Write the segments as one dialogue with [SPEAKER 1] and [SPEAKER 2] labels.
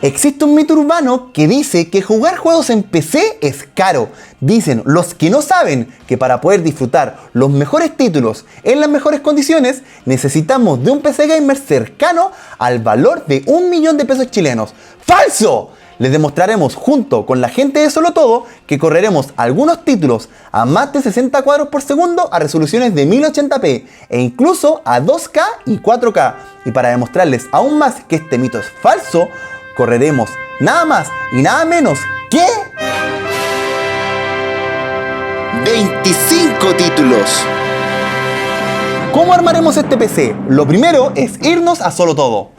[SPEAKER 1] Existe un mito urbano que dice que jugar juegos en PC es caro. Dicen los que no saben que para poder disfrutar los mejores títulos en las mejores condiciones necesitamos de un PC gamer cercano al valor de 1 millón de pesos chilenos. ¡Falso! Les demostraremos junto con la gente de Solo Todo que correremos algunos títulos a más de 60 cuadros por segundo a resoluciones de 1080p e incluso a 2K y 4K. Y para demostrarles aún más que este mito es falso, correremos nada más y nada menos que 25 títulos. ¿Cómo armaremos este PC? Lo primero es irnos a Solo Todo.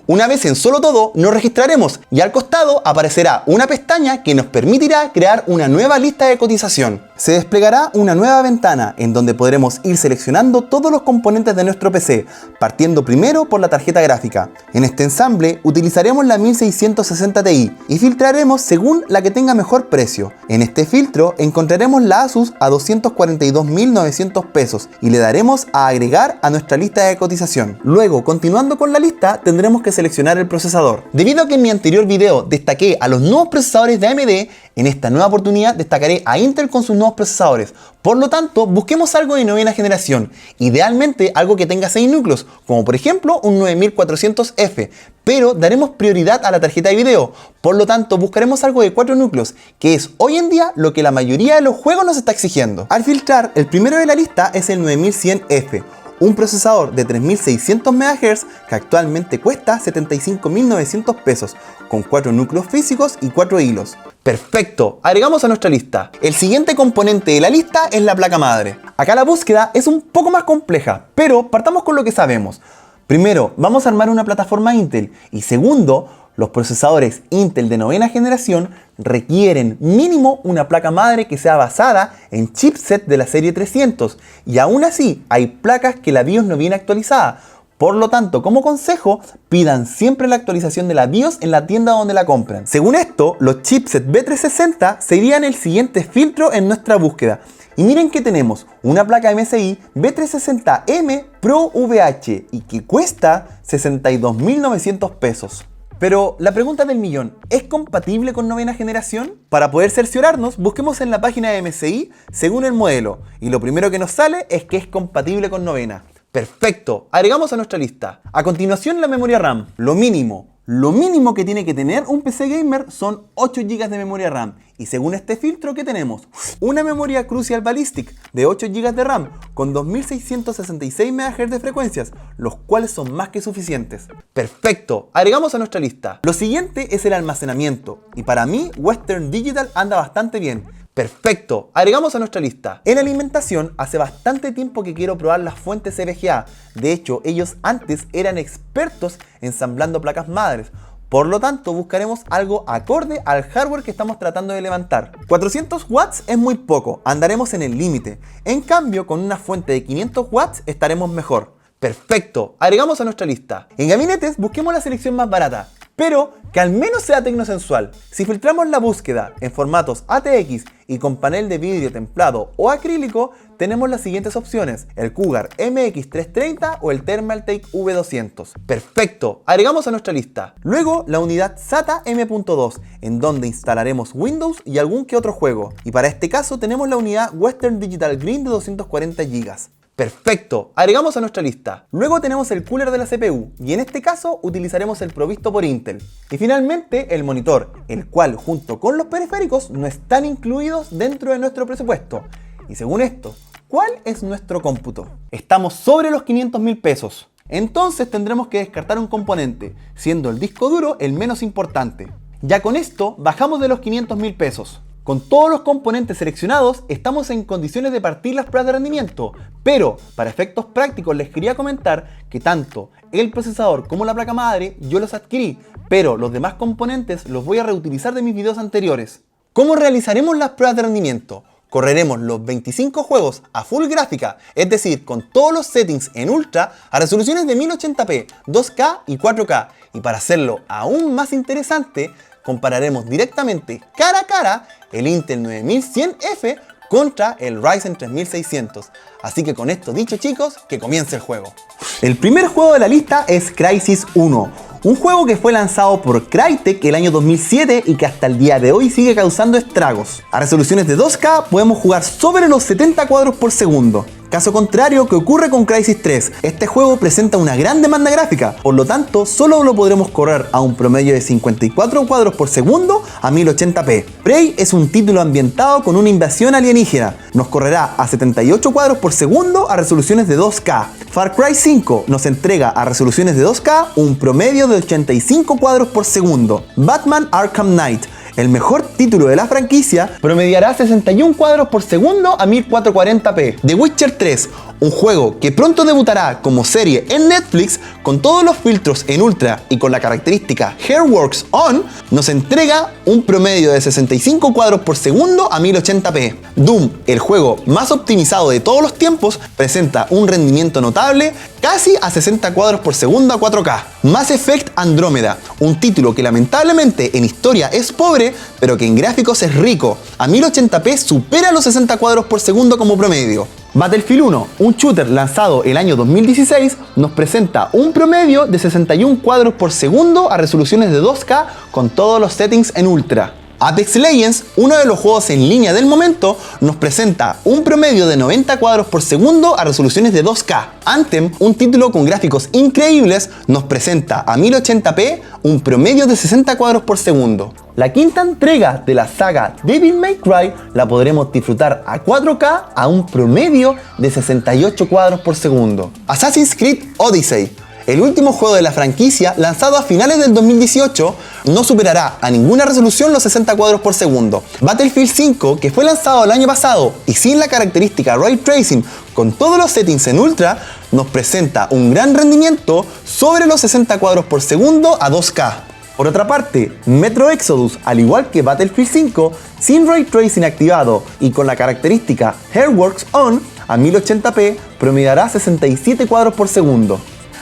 [SPEAKER 1] Una vez en Solo Todo nos registraremos y al costado aparecerá una pestaña que nos permitirá crear una nueva lista de cotización. Se desplegará una nueva ventana en donde podremos ir seleccionando todos los componentes de nuestro PC, partiendo primero por la tarjeta gráfica. En este ensamble utilizaremos la 1660 Ti y filtraremos según la que tenga mejor precio. En este filtro encontraremos la Asus a 242.900 pesos y le daremos a agregar a nuestra lista de cotización. Luego, continuando con la lista, tendremos que seleccionar el procesador. Debido a que en mi anterior video destaqué a los nuevos procesadores de AMD, en esta nueva oportunidad destacaré a Intel con sus nuevos procesadores. Por lo tanto, busquemos algo de novena generación, idealmente algo que tenga 6 núcleos, como por ejemplo un 9400F, pero daremos prioridad a la tarjeta de video. Por lo tanto, buscaremos algo de 4 núcleos, que es hoy en día lo que la mayoría de los juegos nos está exigiendo. Al filtrar, el primero de la lista es el 9100F, un procesador de 3600 MHz que actualmente cuesta 75.900 pesos, con 4 núcleos físicos y 4 hilos. Perfecto, agregamos a nuestra lista. El siguiente componente de la lista es la placa madre. Acá la búsqueda es un poco más compleja, pero partamos con lo que sabemos. Primero, vamos a armar una plataforma Intel y segundo, los procesadores Intel de novena generación requieren mínimo una placa madre que sea basada en chipset de la serie 300 y aún así hay placas que la BIOS no viene actualizada. Por lo tanto, como consejo, pidan siempre la actualización de la BIOS en la tienda donde la compran. Según esto, los chipset B360 serían el siguiente filtro en nuestra búsqueda. Y miren que tenemos una placa MSI B360M Pro VH y que cuesta 62.900 pesos. Pero la pregunta del millón, ¿es compatible con novena generación? Para poder cerciorarnos, busquemos en la página de MSI según el modelo. Y lo primero que nos sale es que es compatible con novena. Perfecto, agregamos a nuestra lista. A continuación la memoria RAM. Lo mínimo que tiene que tener un PC gamer son 8 GB de memoria RAM. Y según este filtro, ¿qué tenemos? Una memoria Crucial Ballistic de 8 GB de RAM con 2666 MHz de frecuencias, los cuales son más que suficientes. Perfecto, agregamos a nuestra lista. Lo siguiente es el almacenamiento. Y para mí, Western Digital anda bastante bien. Perfecto, agregamos a nuestra lista. En alimentación, hace bastante tiempo que quiero probar las fuentes VGA. De hecho, ellos antes eran expertos ensamblando placas madres. Por lo tanto, buscaremos algo acorde al hardware que estamos tratando de levantar. 400 watts es muy poco, andaremos en el límite. En cambio, con una fuente de 500 watts estaremos mejor. Perfecto, agregamos a nuestra lista. En gabinetes, busquemos la selección más barata, pero que al menos sea tecnosensual. Si filtramos la búsqueda en formatos ATX y con panel de vidrio templado o acrílico, tenemos las siguientes opciones: el Cougar MX330 o el Thermaltake V200. Perfecto, agregamos a nuestra lista. Luego la unidad SATA M.2, en donde instalaremos Windows y algún que otro juego. Y para este caso tenemos la unidad Western Digital Green de 240 GB. Perfecto, agregamos a nuestra lista. Luego tenemos el cooler de la CPU y en este caso utilizaremos el provisto por Intel. Y finalmente el monitor, el cual junto con los periféricos no están incluidos dentro de nuestro presupuesto. Y según esto, ¿cuál es nuestro cómputo? Estamos sobre los 500.000 pesos. Entonces tendremos que descartar un componente, siendo el disco duro el menos importante. Ya con esto bajamos de los 500.000 pesos. Con todos los componentes seleccionados, estamos en condiciones de partir las pruebas de rendimiento, pero para efectos prácticos les quería comentar que tanto el procesador como la placa madre yo los adquirí, pero los demás componentes los voy a reutilizar de mis videos anteriores. ¿Cómo realizaremos las pruebas de rendimiento? Correremos los 25 juegos a full gráfica, es decir, con todos los settings en ultra a resoluciones de 1080p, 2K y 4K, y para hacerlo aún más interesante, compararemos directamente cara a cara el Intel 9100F contra el Ryzen 3600. Así que con esto dicho, chicos, que comience el juego. El primer juego de la lista es Crysis 1, un juego que fue lanzado por Crytek el año 2007 y que hasta el día de hoy sigue causando estragos. A resoluciones de 2K podemos jugar sobre los 70 cuadros por segundo. Caso contrario que ocurre con Crysis 3, este juego presenta una gran demanda gráfica, por lo tanto solo lo podremos correr a un promedio de 54 cuadros por segundo a 1080p. Prey es un título ambientado con una invasión alienígena, nos correrá a 78 cuadros por segundo a resoluciones de 2K. Far Cry 5 nos entrega a resoluciones de 2K un promedio de 85 cuadros por segundo. Batman Arkham Knight, el mejor título de la franquicia, promediará 61 cuadros por segundo a 1440p. The Witcher 3, un juego que pronto debutará como serie en Netflix con todos los filtros en ultra y con la característica Hairworks On, nos entrega un promedio de 65 cuadros por segundo a 1080p. Doom, el juego más optimizado de todos los tiempos, presenta un rendimiento notable casi a 60 cuadros por segundo a 4K. Mass Effect Andrómeda, un título que lamentablemente en historia es pobre, pero que en gráficos es rico. A 1080p supera los 60 cuadros por segundo como promedio. Battlefield 1, un shooter lanzado el año 2016, nos presenta un promedio de 61 cuadros por segundo a resoluciones de 2K con todos los settings en ultra. Apex Legends, uno de los juegos en línea del momento, nos presenta un promedio de 90 cuadros por segundo a resoluciones de 2K. Anthem, un título con gráficos increíbles, nos presenta a 1080p un promedio de 60 cuadros por segundo. La quinta entrega de la saga Devil May Cry la podremos disfrutar a 4K a un promedio de 68 cuadros por segundo. Assassin's Creed Odyssey, el último juego de la franquicia, lanzado a finales del 2018, no superará a ninguna resolución los 60 cuadros por segundo. Battlefield 5, que fue lanzado el año pasado y sin la característica Ray Tracing con todos los settings en ultra, nos presenta un gran rendimiento sobre los 60 cuadros por segundo a 2K. Por otra parte, Metro Exodus, al igual que Battlefield 5, sin Ray Tracing activado y con la característica Hairworks On, a 1080p promediará 67 cuadros por segundo.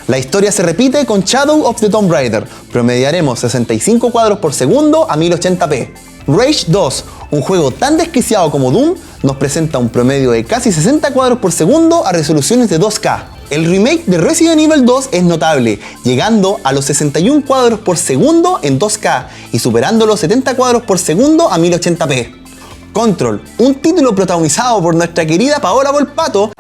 [SPEAKER 1] La historia se repite con Shadow of the Tomb Raider, promediaremos 65 cuadros por segundo a 1080p. Rage 2, un juego tan desquiciado como Doom, nos presenta un promedio de casi 60 cuadros por segundo a resoluciones de 2K. El remake de Resident Evil 2 es notable, llegando a los 61 cuadros por segundo en 2K y superando los 70 cuadros por segundo a 1080p. Control, un título protagonizado por nuestra querida Paola Volpato,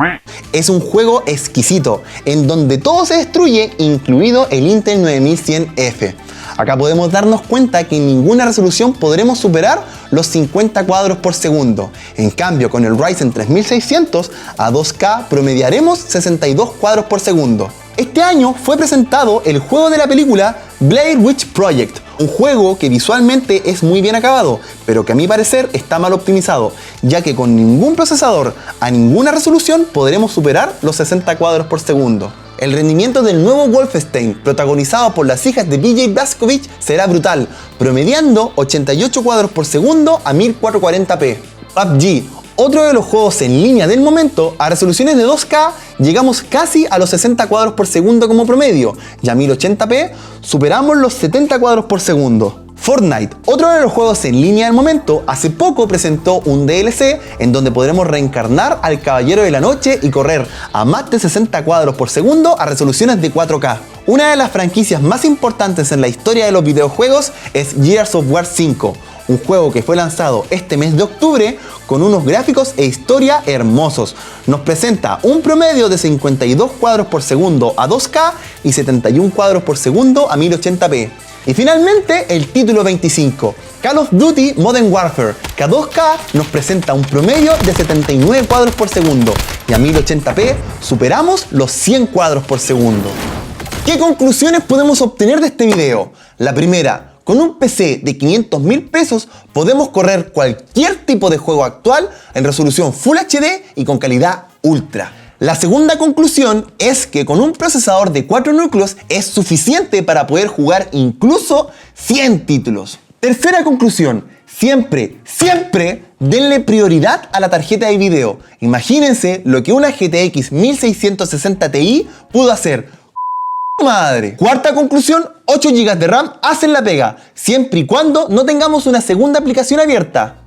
[SPEAKER 1] es un juego exquisito, en donde todo se destruye, incluido el Intel 9100F. Acá podemos darnos cuenta que en ninguna resolución podremos superar los 50 cuadros por segundo. En cambio, con el Ryzen 3600 a 2K promediaremos 62 cuadros por segundo. Este año fue presentado el juego de la película Blair Witch Project, un juego que visualmente es muy bien acabado, pero que a mi parecer está mal optimizado, ya que con ningún procesador a ninguna resolución podremos superar los 60 cuadros por segundo. El rendimiento del nuevo Wolfenstein, protagonizado por las hijas de BJ Blazkowicz, será brutal, promediando 88 cuadros por segundo a 1440p. PUBG, otro de los juegos en línea del momento, a resoluciones de 2K llegamos casi a los 60 cuadros por segundo como promedio, y a 1080p superamos los 70 cuadros por segundo. Fortnite, otro de los juegos en línea del momento, hace poco presentó un DLC en donde podremos reencarnar al Caballero de la Noche y correr a más de 60 cuadros por segundo a resoluciones de 4K. Una de las franquicias más importantes en la historia de los videojuegos es Gears of War 5, un juego que fue lanzado este mes de octubre con unos gráficos e historia hermosos. Nos presenta un promedio de 52 cuadros por segundo a 2K y 71 cuadros por segundo a 1080p. Y finalmente el título 25, Call of Duty Modern Warfare, que a 2K nos presenta un promedio de 79 cuadros por segundo y a 1080p superamos los 100 cuadros por segundo. ¿Qué conclusiones podemos obtener de este video? La primera, con un PC de 500.000 pesos podemos correr cualquier tipo de juego actual en resolución Full HD y con calidad ultra. La segunda conclusión es que con un procesador de 4 núcleos es suficiente para poder jugar incluso 100 títulos. Tercera conclusión, siempre denle prioridad a la tarjeta de video. Imagínense lo que una GTX 1660 Ti pudo hacer. Madre. Cuarta conclusión, 8 GB de RAM hacen la pega, siempre y cuando no tengamos una segunda aplicación abierta.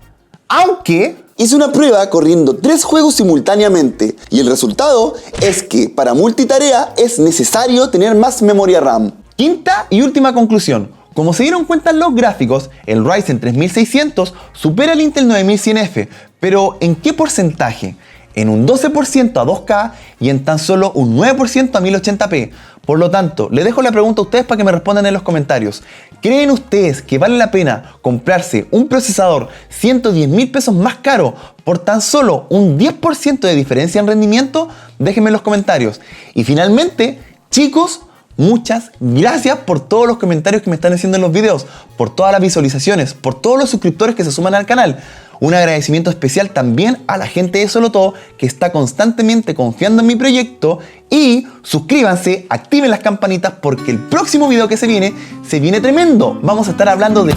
[SPEAKER 1] Aunque hice una prueba corriendo 3 juegos simultáneamente y el resultado es que para multitarea es necesario tener más memoria RAM. Quinta y última conclusión. Como se dieron cuenta en los gráficos, el Ryzen 3600 supera el Intel 9100F, pero ¿en qué porcentaje? En un 12% a 2K y en tan solo un 9% a 1080p. Por lo tanto, les dejo la pregunta a ustedes para que me respondan en los comentarios. ¿Creen ustedes que vale la pena comprarse un procesador 110.000 pesos más caro por tan solo un 10% de diferencia en rendimiento? Déjenme en los comentarios. Y finalmente, chicos, muchas gracias por todos los comentarios que me están haciendo en los videos, por todas las visualizaciones, por todos los suscriptores que se suman al canal. Un agradecimiento especial también a la gente de Solo Todo que está constantemente confiando en mi proyecto. Y suscríbanse, activen las campanitas porque el próximo video que se viene tremendo. Vamos a estar hablando de...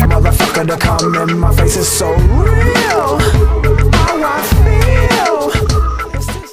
[SPEAKER 2] Motherfucker, the comment, my face is so real.